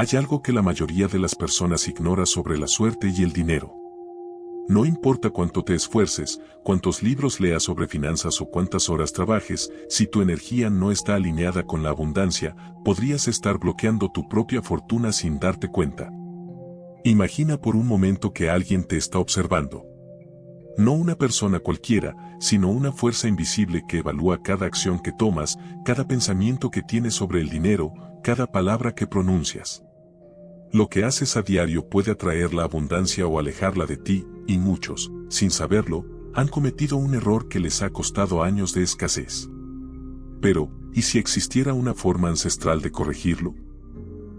Hay algo que la mayoría de las personas ignora sobre la suerte y el dinero. No importa cuánto te esfuerces, cuántos libros leas sobre finanzas o cuántas horas trabajes, si tu energía no está alineada con la abundancia, podrías estar bloqueando tu propia fortuna sin darte cuenta. Imagina por un momento que alguien te está observando. No una persona cualquiera, sino una fuerza invisible que evalúa cada acción que tomas, cada pensamiento que tienes sobre el dinero, cada palabra que pronuncias. Lo que haces a diario puede atraer la abundancia o alejarla de ti, y muchos, sin saberlo, han cometido un error que les ha costado años de escasez. Pero, ¿y si existiera una forma ancestral de corregirlo?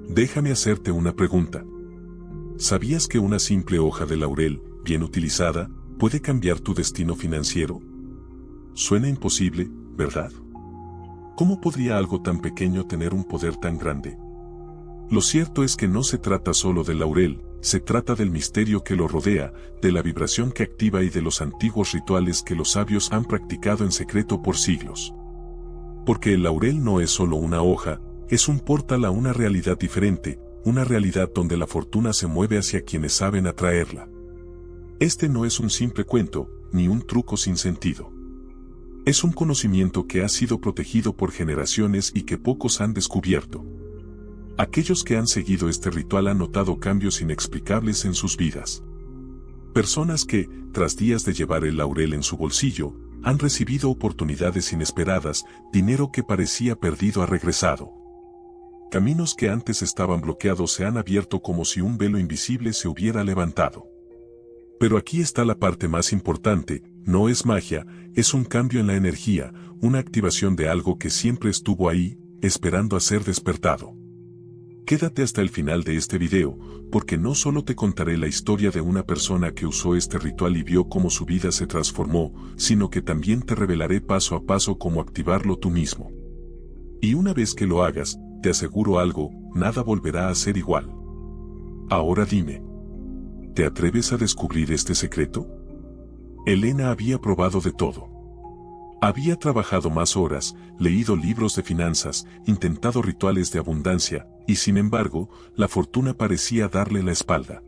Déjame hacerte una pregunta. ¿Sabías que una simple hoja de laurel, bien utilizada, puede cambiar tu destino financiero? Suena imposible, ¿verdad? ¿Cómo podría algo tan pequeño tener un poder tan grande? Lo cierto es que no se trata solo del laurel, se trata del misterio que lo rodea, de la vibración que activa y de los antiguos rituales que los sabios han practicado en secreto por siglos. Porque el laurel no es solo una hoja, es un portal a una realidad diferente, una realidad donde la fortuna se mueve hacia quienes saben atraerla. Este no es un simple cuento, ni un truco sin sentido. Es un conocimiento que ha sido protegido por generaciones y que pocos han descubierto. Aquellos que han seguido este ritual han notado cambios inexplicables en sus vidas. Personas que, tras días de llevar el laurel en su bolsillo, han recibido oportunidades inesperadas, dinero que parecía perdido ha regresado. Caminos que antes estaban bloqueados se han abierto como si un velo invisible se hubiera levantado. Pero aquí está la parte más importante, no es magia, es un cambio en la energía, una activación de algo que siempre estuvo ahí, esperando a ser despertado. Quédate hasta el final de este video, porque no solo te contaré la historia de una persona que usó este ritual y vio cómo su vida se transformó, sino que también te revelaré paso a paso cómo activarlo tú mismo. Y una vez que lo hagas, te aseguro algo, nada volverá a ser igual. Ahora dime, ¿te atreves a descubrir este secreto? Elena había probado de todo. Había trabajado más horas, leído libros de finanzas, intentado rituales de abundancia, y sin embargo, la fortuna parecía darle la espalda.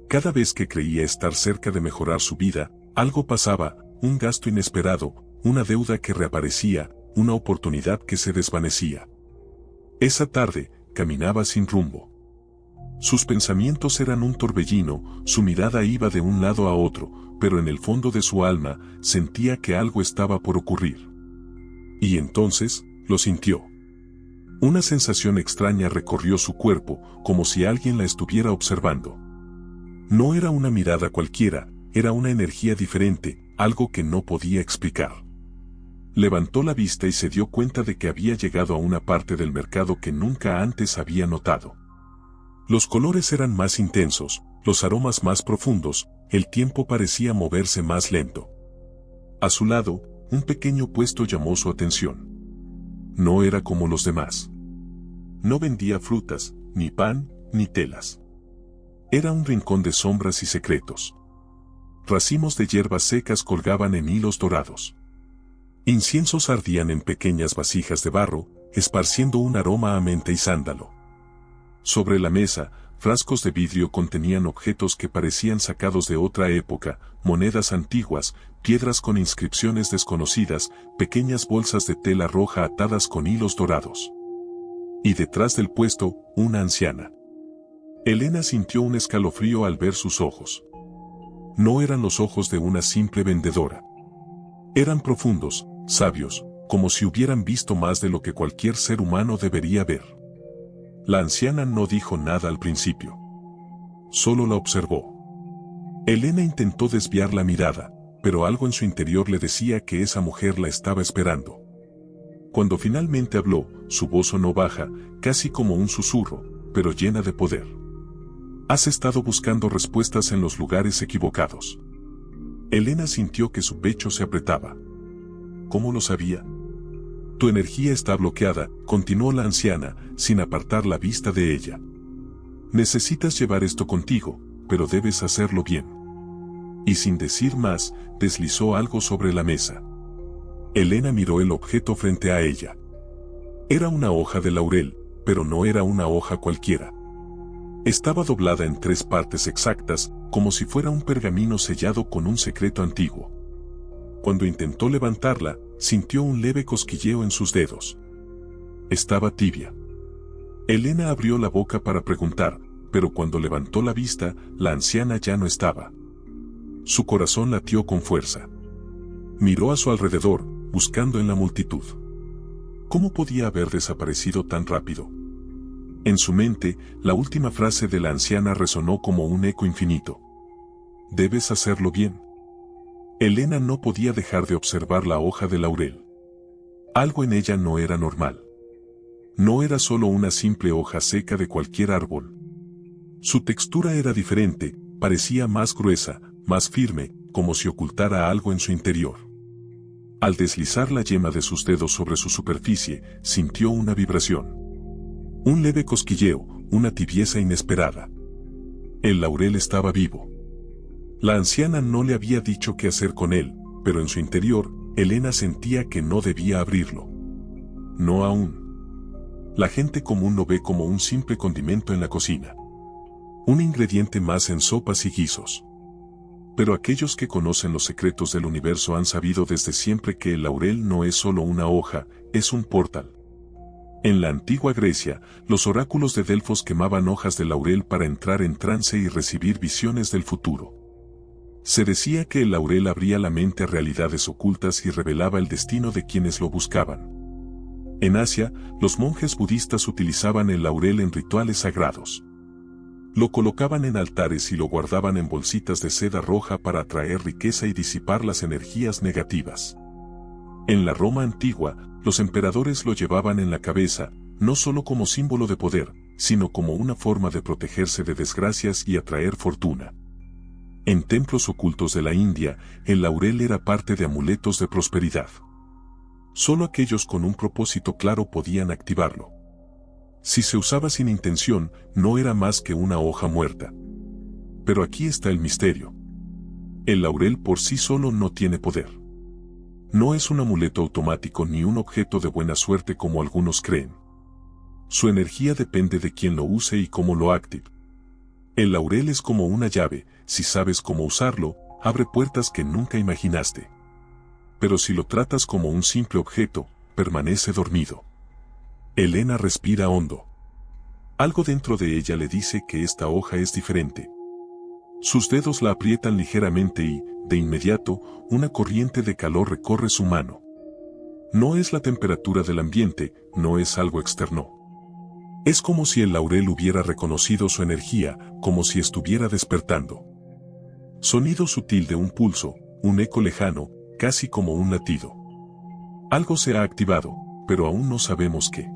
Cada vez que creía estar cerca de mejorar su vida, algo pasaba, un gasto inesperado, una deuda que reaparecía, una oportunidad que se desvanecía. Esa tarde, caminaba sin rumbo. Sus pensamientos eran un torbellino, su mirada iba de un lado a otro, pero en el fondo de su alma sentía que algo estaba por ocurrir. Y entonces, lo sintió. Una sensación extraña recorrió su cuerpo, como si alguien la estuviera observando. No era una mirada cualquiera, era una energía diferente, algo que no podía explicar. Levantó la vista y se dio cuenta de que había llegado a una parte del mercado que nunca antes había notado. Los colores eran más intensos, los aromas más profundos, el tiempo parecía moverse más lento. A su lado, un pequeño puesto llamó su atención. No era como los demás. No vendía frutas, ni pan, ni telas. Era un rincón de sombras y secretos. Racimos de hierbas secas colgaban en hilos dorados. Inciensos ardían en pequeñas vasijas de barro, esparciendo un aroma a menta y sándalo. Sobre la mesa, frascos de vidrio contenían objetos que parecían sacados de otra época, monedas antiguas, piedras con inscripciones desconocidas, pequeñas bolsas de tela roja atadas con hilos dorados. Y detrás del puesto, una anciana. Elena sintió un escalofrío al ver sus ojos. No eran los ojos de una simple vendedora. Eran profundos, sabios, como si hubieran visto más de lo que cualquier ser humano debería ver. La anciana no dijo nada al principio. Solo la observó. Elena intentó desviar la mirada, pero algo en su interior le decía que esa mujer la estaba esperando. Cuando finalmente habló, su voz sonó baja, casi como un susurro, pero llena de poder. Has estado buscando respuestas en los lugares equivocados. Elena sintió que su pecho se apretaba. ¿Cómo lo sabía? Tu energía está bloqueada, continuó la anciana, sin apartar la vista de ella. Necesitas llevar esto contigo, pero debes hacerlo bien. Y sin decir más, deslizó algo sobre la mesa. Elena miró el objeto frente a ella. Era una hoja de laurel, pero no era una hoja cualquiera. Estaba doblada en 3 partes exactas, como si fuera un pergamino sellado con un secreto antiguo. Cuando intentó levantarla, sintió un leve cosquilleo en sus dedos. Estaba tibia. Elena abrió la boca para preguntar, pero cuando levantó la vista, la anciana ya no estaba. Su corazón latió con fuerza. Miró a su alrededor, buscando en la multitud. ¿Cómo podía haber desaparecido tan rápido? En su mente, la última frase de la anciana resonó como un eco infinito. Debes hacerlo bien. Elena no podía dejar de observar la hoja de laurel. Algo en ella no era normal. No era solo una simple hoja seca de cualquier árbol. Su textura era diferente, parecía más gruesa, más firme, como si ocultara algo en su interior. Al deslizar la yema de sus dedos sobre su superficie, sintió una vibración. Un leve cosquilleo, una tibieza inesperada. El laurel estaba vivo. La anciana no le había dicho qué hacer con él, pero en su interior, Elena sentía que no debía abrirlo. No aún. La gente común lo ve como un simple condimento en la cocina. Un ingrediente más en sopas y guisos. Pero aquellos que conocen los secretos del universo han sabido desde siempre que el laurel no es solo una hoja, es un portal. En la antigua Grecia, los oráculos de Delfos quemaban hojas de laurel para entrar en trance y recibir visiones del futuro. Se decía que el laurel abría la mente a realidades ocultas y revelaba el destino de quienes lo buscaban. En Asia, los monjes budistas utilizaban el laurel en rituales sagrados. Lo colocaban en altares y lo guardaban en bolsitas de seda roja para atraer riqueza y disipar las energías negativas. En la Roma antigua, los emperadores lo llevaban en la cabeza, no solo como símbolo de poder, sino como una forma de protegerse de desgracias y atraer fortuna. En templos ocultos de la India, el laurel era parte de amuletos de prosperidad. Solo aquellos con un propósito claro podían activarlo. Si se usaba sin intención, no era más que una hoja muerta. Pero aquí está el misterio. El laurel por sí solo no tiene poder. No es un amuleto automático ni un objeto de buena suerte como algunos creen. Su energía depende de quien lo use y cómo lo active. El laurel es como una llave, si sabes cómo usarlo, abre puertas que nunca imaginaste. Pero si lo tratas como un simple objeto, permanece dormido. Elena respira hondo. Algo dentro de ella le dice que esta hoja es diferente. Sus dedos la aprietan ligeramente y, de inmediato, una corriente de calor recorre su mano. No es la temperatura del ambiente, no es algo externo. Es como si el laurel hubiera reconocido su energía, como si estuviera despertando. Sonido sutil de un pulso, un eco lejano, casi como un latido. Algo se ha activado, pero aún no sabemos qué.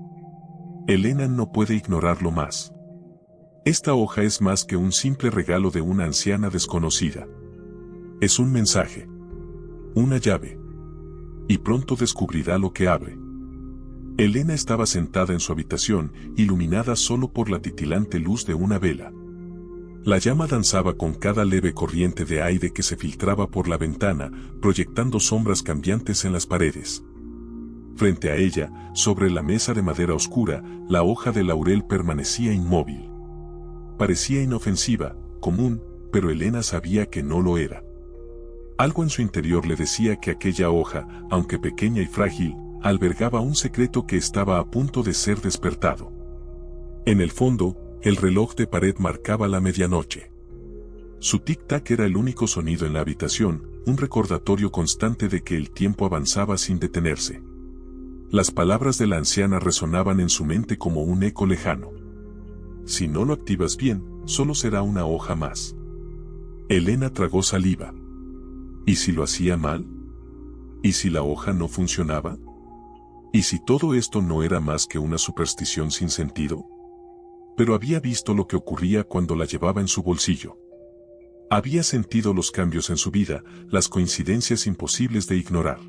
Elena no puede ignorarlo más. Esta hoja es más que un simple regalo de una anciana desconocida. Es un mensaje. Una llave. Y pronto descubrirá lo que abre. Elena estaba sentada en su habitación, iluminada solo por la titilante luz de una vela. La llama danzaba con cada leve corriente de aire que se filtraba por la ventana, proyectando sombras cambiantes en las paredes. Frente a ella, sobre la mesa de madera oscura, la hoja de laurel permanecía inmóvil. Parecía inofensiva, común, pero Elena sabía que no lo era. Algo en su interior le decía que aquella hoja, aunque pequeña y frágil, albergaba un secreto que estaba a punto de ser despertado. En el fondo, el reloj de pared marcaba la medianoche. Su tic-tac era el único sonido en la habitación, un recordatorio constante de que el tiempo avanzaba sin detenerse. Las palabras de la anciana resonaban en su mente como un eco lejano. Si no lo activas bien, solo será una hoja más. Elena tragó saliva. ¿Y si lo hacía mal? ¿Y si la hoja no funcionaba? ¿Y si todo esto no era más que una superstición sin sentido? Pero había visto lo que ocurría cuando la llevaba en su bolsillo. Había sentido los cambios en su vida, las coincidencias imposibles de ignorar.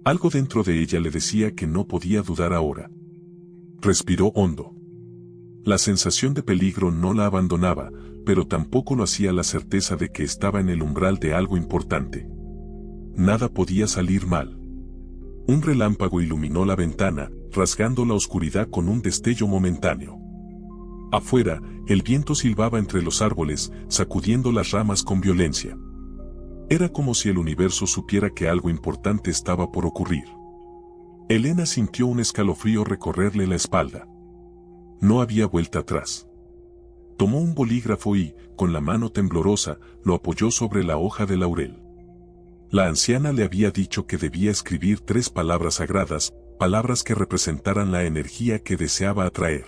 Algo dentro de ella le decía que no podía dudar ahora. Respiró hondo. La sensación de peligro no la abandonaba, pero tampoco lo hacía la certeza de que estaba en el umbral de algo importante. Nada podía salir mal. Un relámpago iluminó la ventana, rasgando la oscuridad con un destello momentáneo. Afuera, el viento silbaba entre los árboles, sacudiendo las ramas con violencia. Era como si el universo supiera que algo importante estaba por ocurrir. Elena sintió un escalofrío recorrerle la espalda. No había vuelta atrás. Tomó un bolígrafo y, con la mano temblorosa, lo apoyó sobre la hoja de laurel. La anciana le había dicho que debía escribir 3 palabras sagradas, palabras que representaran la energía que deseaba atraer.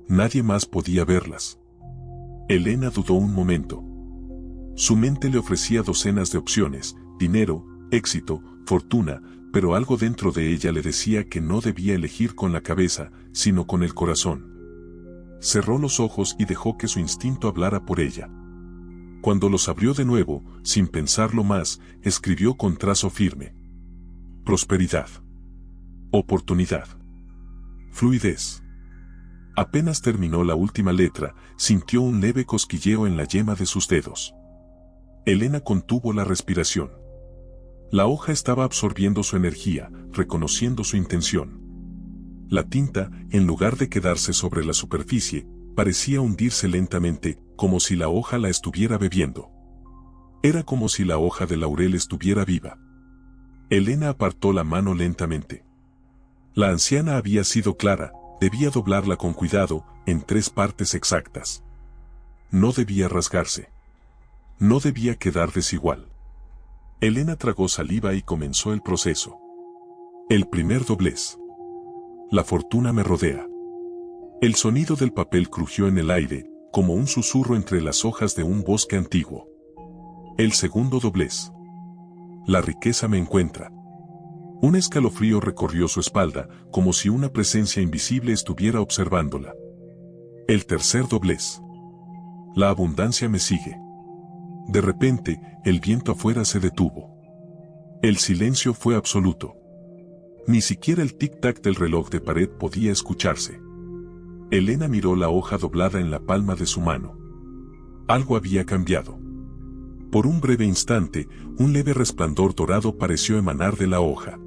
Nadie más podía verlas. Elena dudó un momento. Su mente le ofrecía docenas de opciones, dinero, éxito, fortuna, pero algo dentro de ella le decía que no debía elegir con la cabeza, sino con el corazón. Cerró los ojos y dejó que su instinto hablara por ella. Cuando los abrió de nuevo, sin pensarlo más, escribió con trazo firme: prosperidad, oportunidad, fluidez. Apenas terminó la última letra, sintió un leve cosquilleo en la yema de sus dedos. Elena contuvo la respiración. La hoja estaba absorbiendo su energía, reconociendo su intención. La tinta, en lugar de quedarse sobre la superficie, parecía hundirse lentamente, como si la hoja la estuviera bebiendo. Era como si la hoja de laurel estuviera viva. Elena apartó la mano lentamente. La anciana había sido clara, debía doblarla con cuidado, en 3 partes exactas. No debía rasgarse. No debía quedar desigual. Elena tragó saliva y comenzó el proceso. El primer doblez. La fortuna me rodea. El sonido del papel crujió en el aire, como un susurro entre las hojas de un bosque antiguo. El segundo doblez. La riqueza me encuentra. Un escalofrío recorrió su espalda, como si una presencia invisible estuviera observándola. El tercer doblez. La abundancia me sigue. De repente, el viento afuera se detuvo. El silencio fue absoluto. Ni siquiera el tic-tac del reloj de pared podía escucharse. Elena miró la hoja doblada en la palma de su mano. Algo había cambiado. Por un breve instante, un leve resplandor dorado pareció emanar de la hoja.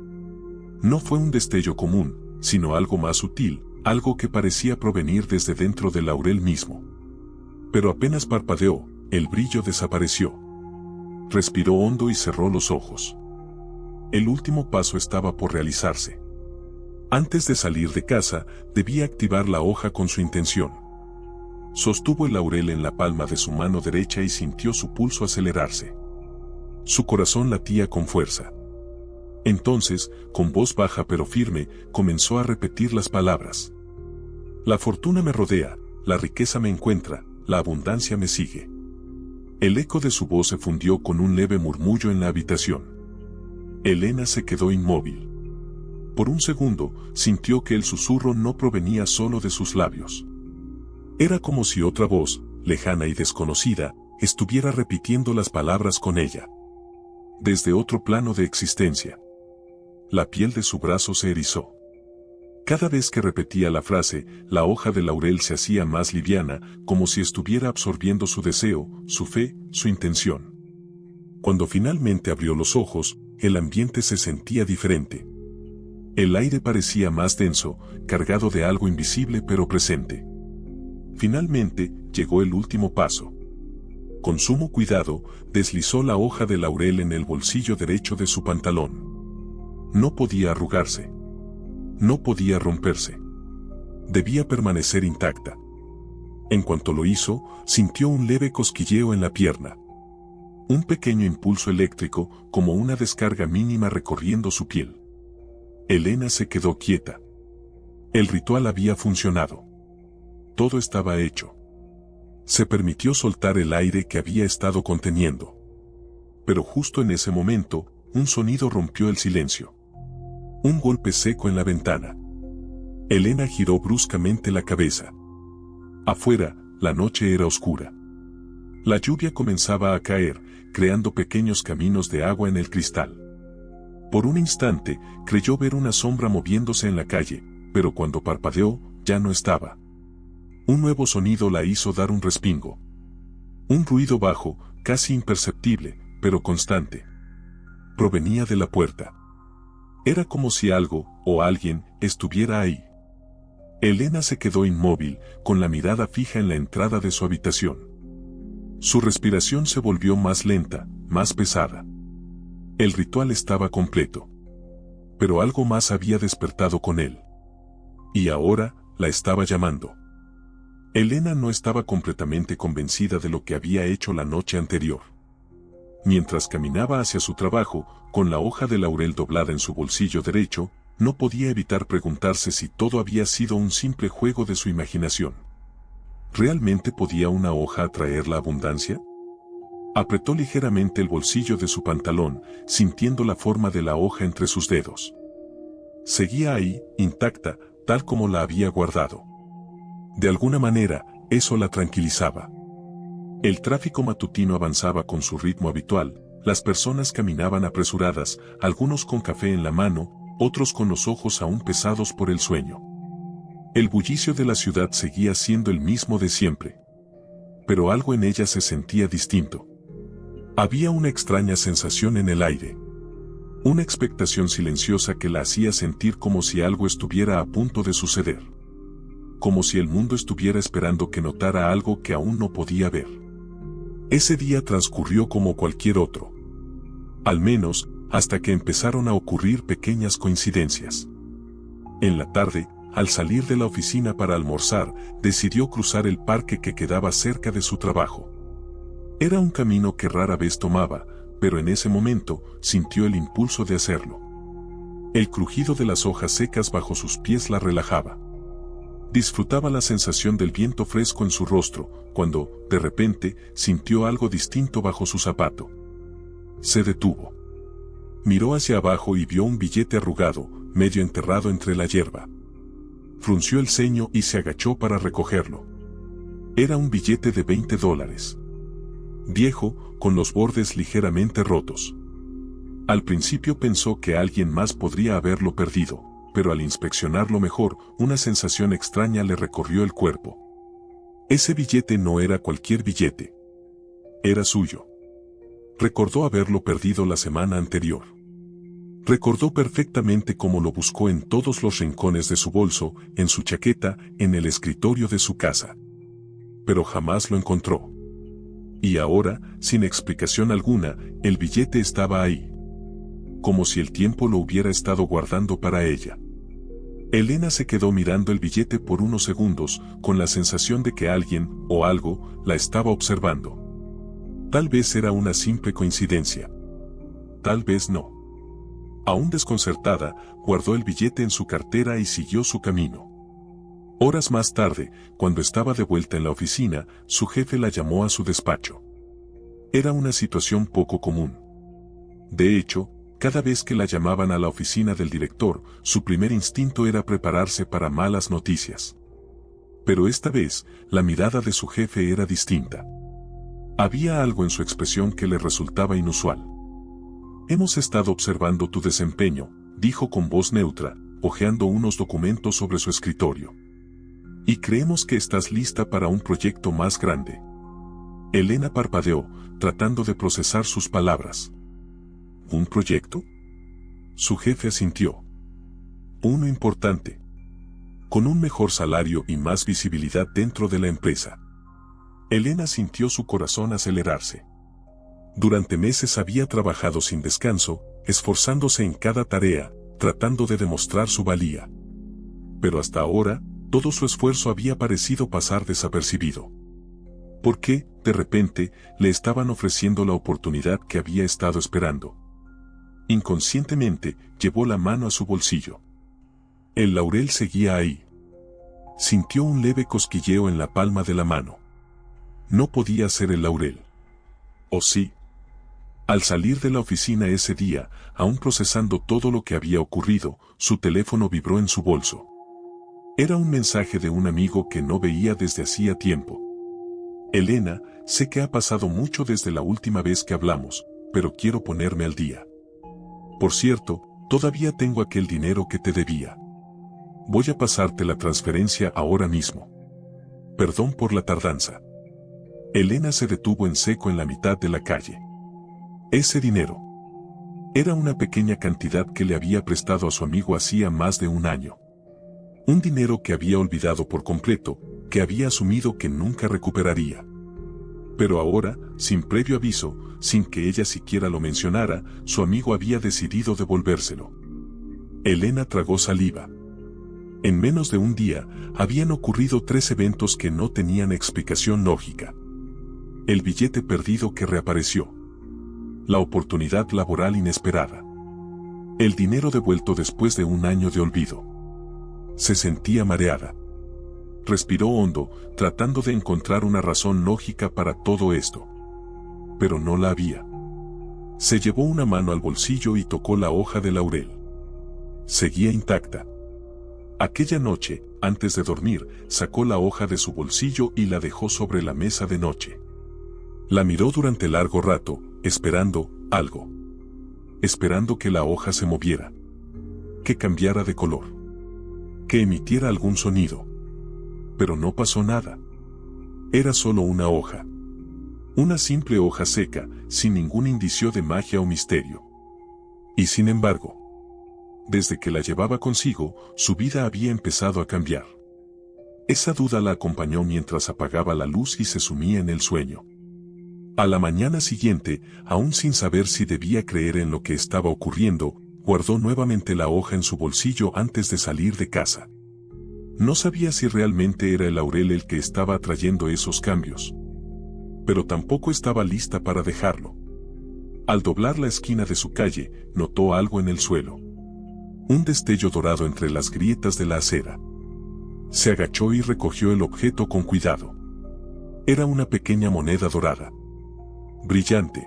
No fue un destello común, sino algo más sutil, algo que parecía provenir desde dentro del laurel mismo. Pero apenas parpadeó, el brillo desapareció. Respiró hondo y cerró los ojos. El último paso estaba por realizarse. Antes de salir de casa, debía activar la hoja con su intención. Sostuvo el laurel en la palma de su mano derecha y sintió su pulso acelerarse. Su corazón latía con fuerza. Entonces, con voz baja pero firme, comenzó a repetir las palabras. La fortuna me rodea, la riqueza me encuentra, la abundancia me sigue. El eco de su voz se fundió con un leve murmullo en la habitación. Elena se quedó inmóvil. Por un segundo, sintió que el susurro no provenía solo de sus labios. Era como si otra voz, lejana y desconocida, estuviera repitiendo las palabras con ella. Desde otro plano de existencia. La piel de su brazo se erizó. Cada vez que repetía la frase, la hoja de laurel se hacía más liviana, como si estuviera absorbiendo su deseo, su fe, su intención. Cuando finalmente abrió los ojos, el ambiente se sentía diferente. El aire parecía más denso, cargado de algo invisible pero presente. Finalmente, llegó el último paso. Con sumo cuidado, deslizó la hoja de laurel en el bolsillo derecho de su pantalón. No podía arrugarse. No podía romperse. Debía permanecer intacta. En cuanto lo hizo, sintió un leve cosquilleo en la pierna. Un pequeño impulso eléctrico, como una descarga mínima recorriendo su piel. Elena se quedó quieta. El ritual había funcionado. Todo estaba hecho. Se permitió soltar el aire que había estado conteniendo. Pero justo en ese momento, un sonido rompió el silencio. Un golpe seco en la ventana. Elena giró bruscamente la cabeza. Afuera, la noche era oscura. La lluvia comenzaba a caer, creando pequeños caminos de agua en el cristal. Por un instante, creyó ver una sombra moviéndose en la calle, pero cuando parpadeó, ya no estaba. Un nuevo sonido la hizo dar un respingo. Un ruido bajo, casi imperceptible, pero constante. Provenía de la puerta. Era como si algo, o alguien, estuviera ahí. Elena se quedó inmóvil, con la mirada fija en la entrada de su habitación. Su respiración se volvió más lenta, más pesada. El ritual estaba completo. Pero algo más había despertado con él. Y ahora, la estaba llamando. Elena no estaba completamente convencida de lo que había hecho la noche anterior. Mientras caminaba hacia su trabajo, con la hoja de laurel doblada en su bolsillo derecho, no podía evitar preguntarse si todo había sido un simple juego de su imaginación. ¿Realmente podía una hoja atraer la abundancia? Apretó ligeramente el bolsillo de su pantalón, sintiendo la forma de la hoja entre sus dedos. Seguía ahí, intacta, tal como la había guardado. De alguna manera, eso la tranquilizaba. El tráfico matutino avanzaba con su ritmo habitual, las personas caminaban apresuradas, algunos con café en la mano, otros con los ojos aún pesados por el sueño. El bullicio de la ciudad seguía siendo el mismo de siempre. Pero algo en ella se sentía distinto. Había una extraña sensación en el aire. Una expectación silenciosa que la hacía sentir como si algo estuviera a punto de suceder. Como si el mundo estuviera esperando que notara algo que aún no podía ver. Ese día transcurrió como cualquier otro. Al menos, hasta que empezaron a ocurrir pequeñas coincidencias. En la tarde, al salir de la oficina para almorzar, decidió cruzar el parque que quedaba cerca de su trabajo. Era un camino que rara vez tomaba, pero en ese momento, sintió el impulso de hacerlo. El crujido de las hojas secas bajo sus pies la relajaba. Disfrutaba la sensación del viento fresco en su rostro, cuando, de repente, sintió algo distinto bajo su zapato. Se detuvo. Miró hacia abajo y vio un billete arrugado, medio enterrado entre la hierba. Frunció el ceño y se agachó para recogerlo. Era un billete de $20. Viejo, con los bordes ligeramente rotos. Al principio pensó que alguien más podría haberlo perdido, pero al inspeccionarlo mejor, una sensación extraña le recorrió el cuerpo. Ese billete no era cualquier billete. Era suyo. Recordó haberlo perdido la semana anterior. Recordó perfectamente cómo lo buscó en todos los rincones de su bolso, en su chaqueta, en el escritorio de su casa. Pero jamás lo encontró. Y ahora, sin explicación alguna, el billete estaba ahí. Como si el tiempo lo hubiera estado guardando para ella. Elena se quedó mirando el billete por unos segundos, con la sensación de que alguien, o algo, la estaba observando. Tal vez era una simple coincidencia. Tal vez no. Aún desconcertada, guardó el billete en su cartera y siguió su camino. Horas más tarde, cuando estaba de vuelta en la oficina, su jefe la llamó a su despacho. Era una situación poco común. De hecho, cada vez que la llamaban a la oficina del director, su primer instinto era prepararse para malas noticias. Pero esta vez, la mirada de su jefe era distinta. Había algo en su expresión que le resultaba inusual. Hemos estado observando tu desempeño, dijo con voz neutra, hojeando unos documentos sobre su escritorio. Y creemos que estás lista para un proyecto más grande. Elena parpadeó, tratando de procesar sus palabras. ¿Un proyecto? Su jefe asintió. Uno importante. Con un mejor salario y más visibilidad dentro de la empresa. Elena sintió su corazón acelerarse. Durante meses había trabajado sin descanso, esforzándose en cada tarea, tratando de demostrar su valía. Pero hasta ahora, todo su esfuerzo había parecido pasar desapercibido. ¿Por qué, de repente, le estaban ofreciendo la oportunidad que había estado esperando? Inconscientemente, llevó la mano a su bolsillo. El laurel seguía ahí. Sintió un leve cosquilleo en la palma de la mano. No podía ser el laurel. ¿O sí? Al salir de la oficina ese día, aún procesando todo lo que había ocurrido, su teléfono vibró en su bolso. Era un mensaje de un amigo que no veía desde hacía tiempo. Elena, sé que ha pasado mucho desde la última vez que hablamos, pero quiero ponerme al día. Por cierto, todavía tengo aquel dinero que te debía. Voy a pasarte la transferencia ahora mismo. Perdón por la tardanza. Elena se detuvo en seco en la mitad de la calle. Ese dinero. Era una pequeña cantidad que le había prestado a su amigo hacía más de un año. Un dinero que había olvidado por completo, que había asumido que nunca recuperaría. Pero ahora, sin previo aviso, sin que ella siquiera lo mencionara, su amigo había decidido devolvérselo. Elena tragó saliva. En menos de un día, habían ocurrido 3 eventos que no tenían explicación lógica. El billete perdido que reapareció. La oportunidad laboral inesperada. El dinero devuelto después de un año de olvido. Se sentía mareada. Respiró hondo, tratando de encontrar una razón lógica para todo esto. Pero no la había. Se llevó una mano al bolsillo y tocó la hoja de laurel. Seguía intacta. Aquella noche, antes de dormir, sacó la hoja de su bolsillo y la dejó sobre la mesa de noche. La miró durante largo rato, esperando algo. Esperando que la hoja se moviera. Que cambiara de color. Que emitiera algún sonido. Pero no pasó nada. Era solo una hoja. Una simple hoja seca, sin ningún indicio de magia o misterio. Y sin embargo, desde que la llevaba consigo, su vida había empezado a cambiar. Esa duda la acompañó mientras apagaba la luz y se sumía en el sueño. A la mañana siguiente, aún sin saber si debía creer en lo que estaba ocurriendo, guardó nuevamente la hoja en su bolsillo antes de salir de casa. No sabía si realmente era el laurel el que estaba atrayendo esos cambios. Pero tampoco estaba lista para dejarlo. Al doblar la esquina de su calle, notó algo en el suelo. Un destello dorado entre las grietas de la acera. Se agachó y recogió el objeto con cuidado. Era una pequeña moneda dorada. Brillante.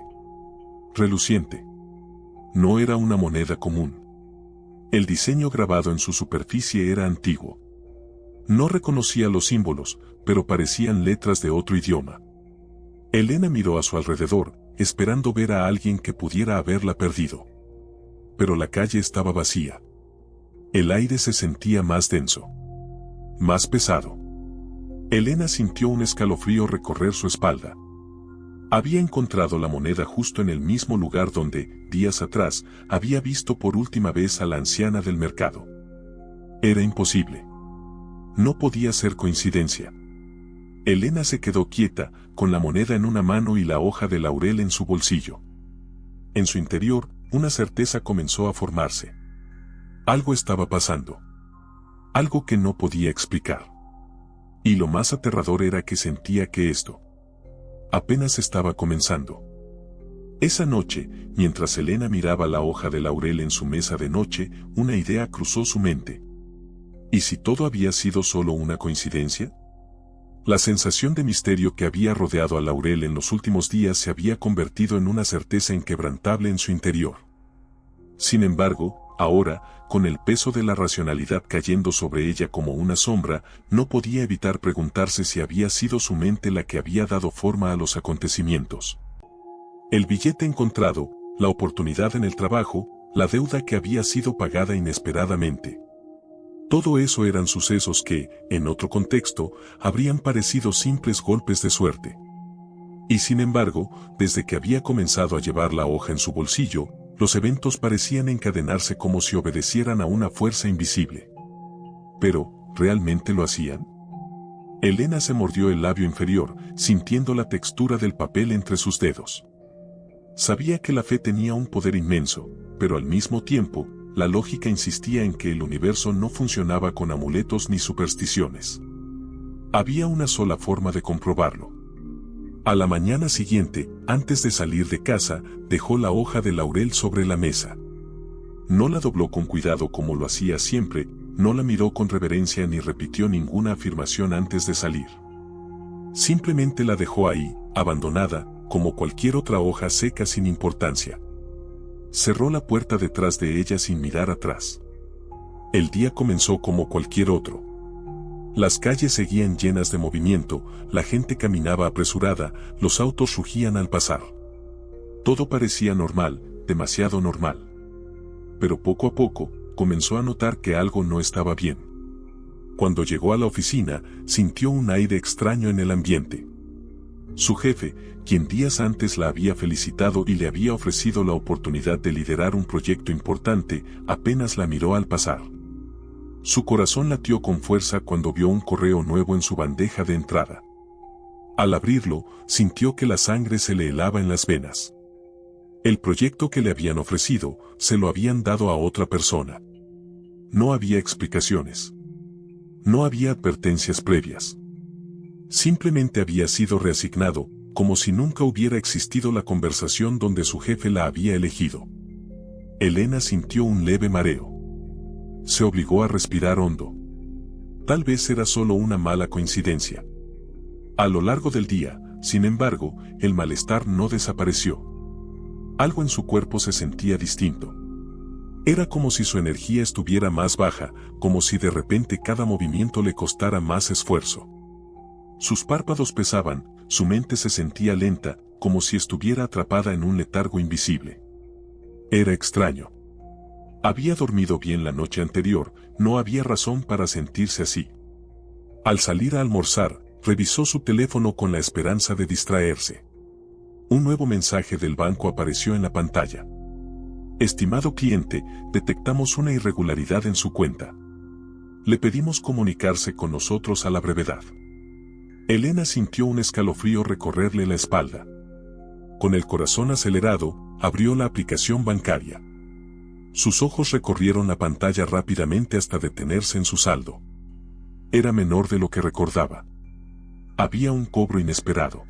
Reluciente. No era una moneda común. El diseño grabado en su superficie era antiguo. No reconocía los símbolos, pero parecían letras de otro idioma. Elena miró a su alrededor, esperando ver a alguien que pudiera haberla perdido. Pero la calle estaba vacía. El aire se sentía más denso. Más pesado. Elena sintió un escalofrío recorrer su espalda. Había encontrado la moneda justo en el mismo lugar donde, días atrás, había visto por última vez a la anciana del mercado. Era imposible. No podía ser coincidencia. Elena se quedó quieta, con la moneda en una mano y la hoja de laurel en su bolsillo. En su interior, una certeza comenzó a formarse. Algo estaba pasando. Algo que no podía explicar. Y lo más aterrador era que sentía que esto apenas estaba comenzando. Esa noche, mientras Elena miraba la hoja de laurel en su mesa de noche, una idea cruzó su mente. ¿Y si todo había sido solo una coincidencia? La sensación de misterio que había rodeado a Laurel en los últimos días se había convertido en una certeza inquebrantable en su interior. Sin embargo, ahora, con el peso de la racionalidad cayendo sobre ella como una sombra, no podía evitar preguntarse si había sido su mente la que había dado forma a los acontecimientos. El billete encontrado, la oportunidad en el trabajo, la deuda que había sido pagada inesperadamente. Todo eso eran sucesos que, en otro contexto, habrían parecido simples golpes de suerte. Y sin embargo, desde que había comenzado a llevar la hoja en su bolsillo, los eventos parecían encadenarse como si obedecieran a una fuerza invisible. Pero, ¿realmente lo hacían? Elena se mordió el labio inferior, sintiendo la textura del papel entre sus dedos. Sabía que la fe tenía un poder inmenso, pero al mismo tiempo, la lógica insistía en que el universo no funcionaba con amuletos ni supersticiones. Había una sola forma de comprobarlo. A la mañana siguiente, antes de salir de casa, dejó la hoja de laurel sobre la mesa. No la dobló con cuidado como lo hacía siempre, no la miró con reverencia ni repitió ninguna afirmación antes de salir. Simplemente la dejó ahí, abandonada, como cualquier otra hoja seca sin importancia. Cerró la puerta detrás de ella sin mirar atrás. El día comenzó como cualquier otro. Las calles seguían llenas de movimiento, la gente caminaba apresurada, los autos rugían al pasar. Todo parecía normal, demasiado normal. Pero poco a poco, comenzó a notar que algo no estaba bien. Cuando llegó a la oficina, sintió un aire extraño en el ambiente. Su jefe, quien días antes la había felicitado y le había ofrecido la oportunidad de liderar un proyecto importante, apenas la miró al pasar. Su corazón latió con fuerza cuando vio un correo nuevo en su bandeja de entrada. Al abrirlo, sintió que la sangre se le helaba en las venas. El proyecto que le habían ofrecido, se lo habían dado a otra persona. No había explicaciones. No había advertencias previas. Simplemente había sido reasignado, como si nunca hubiera existido la conversación donde su jefe la había elegido. Elena sintió un leve mareo. Se obligó a respirar hondo. Tal vez era solo una mala coincidencia. A lo largo del día, sin embargo, el malestar no desapareció. Algo en su cuerpo se sentía distinto. Era como si su energía estuviera más baja, como si de repente cada movimiento le costara más esfuerzo. Sus párpados pesaban, su mente se sentía lenta, como si estuviera atrapada en un letargo invisible. Era extraño. Había dormido bien la noche anterior, no había razón para sentirse así. Al salir a almorzar, revisó su teléfono con la esperanza de distraerse. Un nuevo mensaje del banco apareció en la pantalla. Estimado cliente, detectamos una irregularidad en su cuenta. Le pedimos comunicarse con nosotros a la brevedad. Elena sintió un escalofrío recorrerle la espalda. Con el corazón acelerado, abrió la aplicación bancaria. Sus ojos recorrieron la pantalla rápidamente hasta detenerse en su saldo. Era menor de lo que recordaba. Había un cobro inesperado.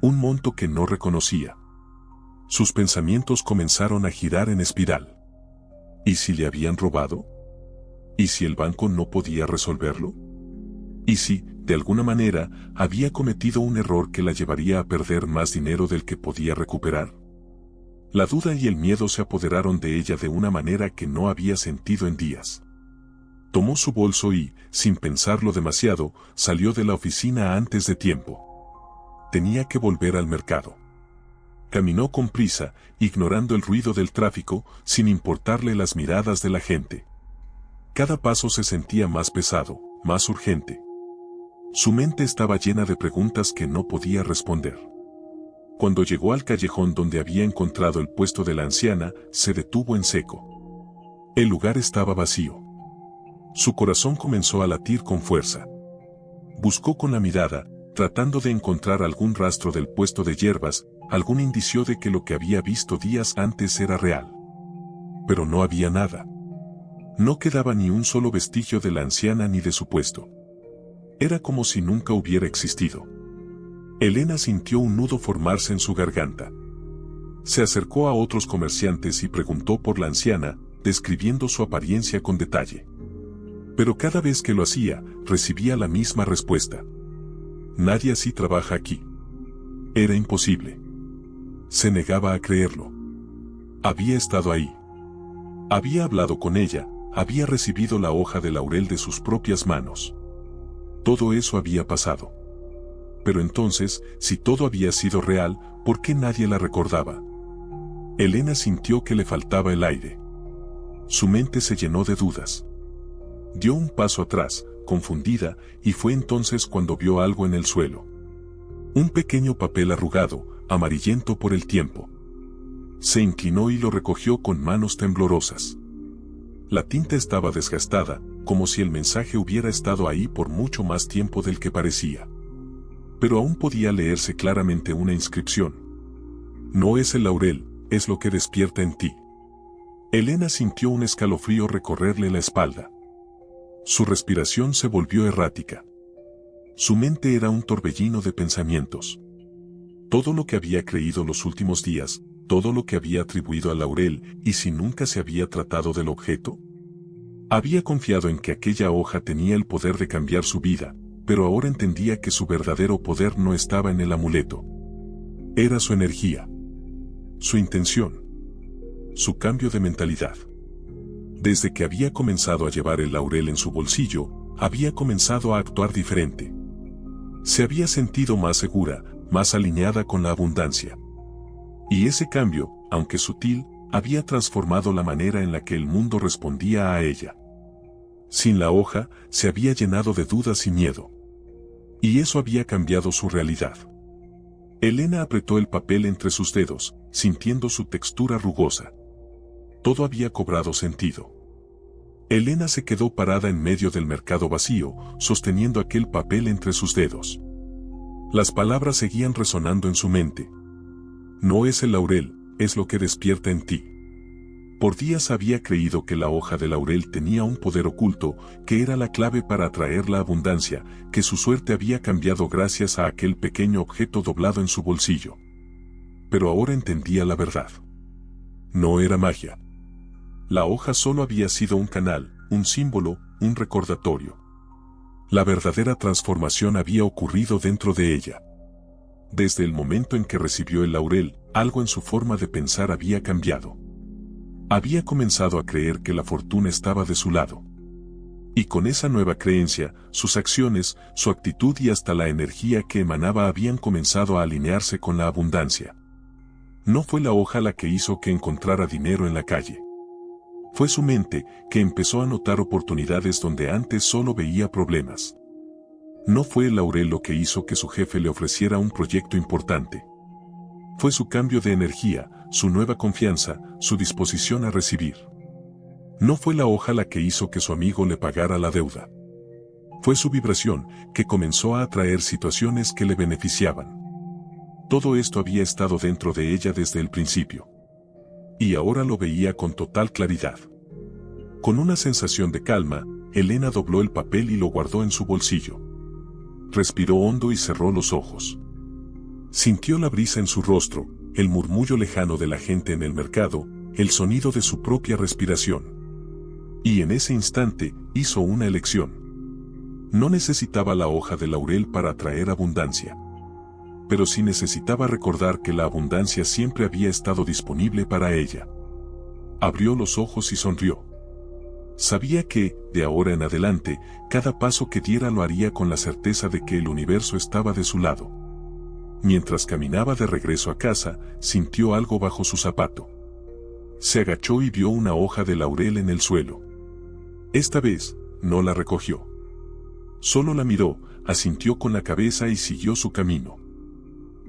Un monto que no reconocía. Sus pensamientos comenzaron a girar en espiral. ¿Y si le habían robado? ¿Y si el banco no podía resolverlo? ¿Y si, de alguna manera, había cometido un error que la llevaría a perder más dinero del que podía recuperar? La duda y el miedo se apoderaron de ella de una manera que no había sentido en días. Tomó su bolso y, sin pensarlo demasiado, salió de la oficina antes de tiempo. Tenía que volver al mercado. Caminó con prisa, ignorando el ruido del tráfico, sin importarle las miradas de la gente. Cada paso se sentía más pesado, más urgente. Su mente estaba llena de preguntas que no podía responder. Cuando llegó al callejón donde había encontrado el puesto de la anciana, se detuvo en seco. El lugar estaba vacío. Su corazón comenzó a latir con fuerza. Buscó con la mirada, tratando de encontrar algún rastro del puesto de hierbas, algún indicio de que lo que había visto días antes era real. Pero no había nada. No quedaba ni un solo vestigio de la anciana ni de su puesto. Era como si nunca hubiera existido. Elena sintió un nudo formarse en su garganta. Se acercó a otros comerciantes y preguntó por la anciana, describiendo su apariencia con detalle. Pero cada vez que lo hacía, recibía la misma respuesta. Nadie así trabaja aquí. Era imposible. Se negaba a creerlo. Había estado ahí. Había hablado con ella, había recibido la hoja de laurel de sus propias manos. Todo eso había pasado. Pero entonces, si todo había sido real, ¿por qué nadie la recordaba? Elena sintió que le faltaba el aire. Su mente se llenó de dudas. Dio un paso atrás, confundida, y fue entonces cuando vio algo en el suelo. Un pequeño papel arrugado, amarillento por el tiempo. Se inclinó y lo recogió con manos temblorosas. La tinta estaba desgastada, como si el mensaje hubiera estado ahí por mucho más tiempo del que parecía. Pero aún podía leerse claramente una inscripción. No es el laurel, es lo que despierta en ti. Elena sintió un escalofrío recorrerle la espalda. Su respiración se volvió errática. Su mente era un torbellino de pensamientos. Todo lo que había creído los últimos días, todo lo que había atribuido al laurel, ¿y si nunca se había tratado del objeto? Había confiado en que aquella hoja tenía el poder de cambiar su vida, pero ahora entendía que su verdadero poder no estaba en el amuleto. Era su energía. Su intención. Su cambio de mentalidad. Desde que había comenzado a llevar el laurel en su bolsillo, había comenzado a actuar diferente. Se había sentido más segura, más alineada con la abundancia. Y ese cambio, aunque sutil, había transformado la manera en la que el mundo respondía a ella. Sin la hoja, se había llenado de dudas y miedo. Y eso había cambiado su realidad. Elena apretó el papel entre sus dedos, sintiendo su textura rugosa. Todo había cobrado sentido. Elena se quedó parada en medio del mercado vacío, sosteniendo aquel papel entre sus dedos. Las palabras seguían resonando en su mente. No es el laurel, es lo que despierta en ti. Por días había creído que la hoja de laurel tenía un poder oculto, que era la clave para atraer la abundancia, que su suerte había cambiado gracias a aquel pequeño objeto doblado en su bolsillo. Pero ahora entendía la verdad. No era magia. La hoja solo había sido un canal, un símbolo, un recordatorio. La verdadera transformación había ocurrido dentro de ella. Desde el momento en que recibió el laurel, algo en su forma de pensar había cambiado. Había comenzado a creer que la fortuna estaba de su lado. Y con esa nueva creencia, sus acciones, su actitud y hasta la energía que emanaba habían comenzado a alinearse con la abundancia. No fue la hoja la que hizo que encontrara dinero en la calle. Fue su mente, que empezó a notar oportunidades donde antes solo veía problemas. No fue el laurel lo que hizo que su jefe le ofreciera un proyecto importante. Fue su cambio de energía, su nueva confianza, su disposición a recibir. No fue la hoja la que hizo que su amigo le pagara la deuda. Fue su vibración, que comenzó a atraer situaciones que le beneficiaban. Todo esto había estado dentro de ella desde el principio. Y ahora lo veía con total claridad. Con una sensación de calma, Elena dobló el papel y lo guardó en su bolsillo. Respiró hondo y cerró los ojos. Sintió la brisa en su rostro, el murmullo lejano de la gente en el mercado, el sonido de su propia respiración. Y en ese instante, hizo una elección. No necesitaba la hoja de laurel para atraer abundancia. Pero sí necesitaba recordar que la abundancia siempre había estado disponible para ella. Abrió los ojos y sonrió. Sabía que, de ahora en adelante, cada paso que diera lo haría con la certeza de que el universo estaba de su lado. Mientras caminaba de regreso a casa, sintió algo bajo su zapato. Se agachó y vio una hoja de laurel en el suelo. Esta vez, no la recogió. Solo la miró, asintió con la cabeza y siguió su camino.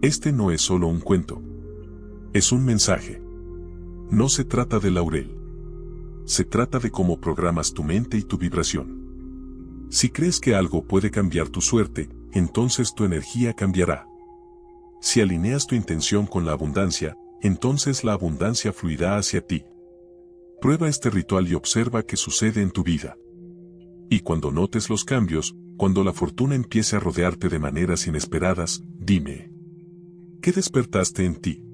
Este no es solo un cuento. Es un mensaje. No se trata de laurel. Se trata de cómo programas tu mente y tu vibración. Si crees que algo puede cambiar tu suerte, entonces tu energía cambiará. Si alineas tu intención con la abundancia, entonces la abundancia fluirá hacia ti. Prueba este ritual y observa qué sucede en tu vida. Y cuando notes los cambios, cuando la fortuna empiece a rodearte de maneras inesperadas, dime, ¿qué despertaste en ti?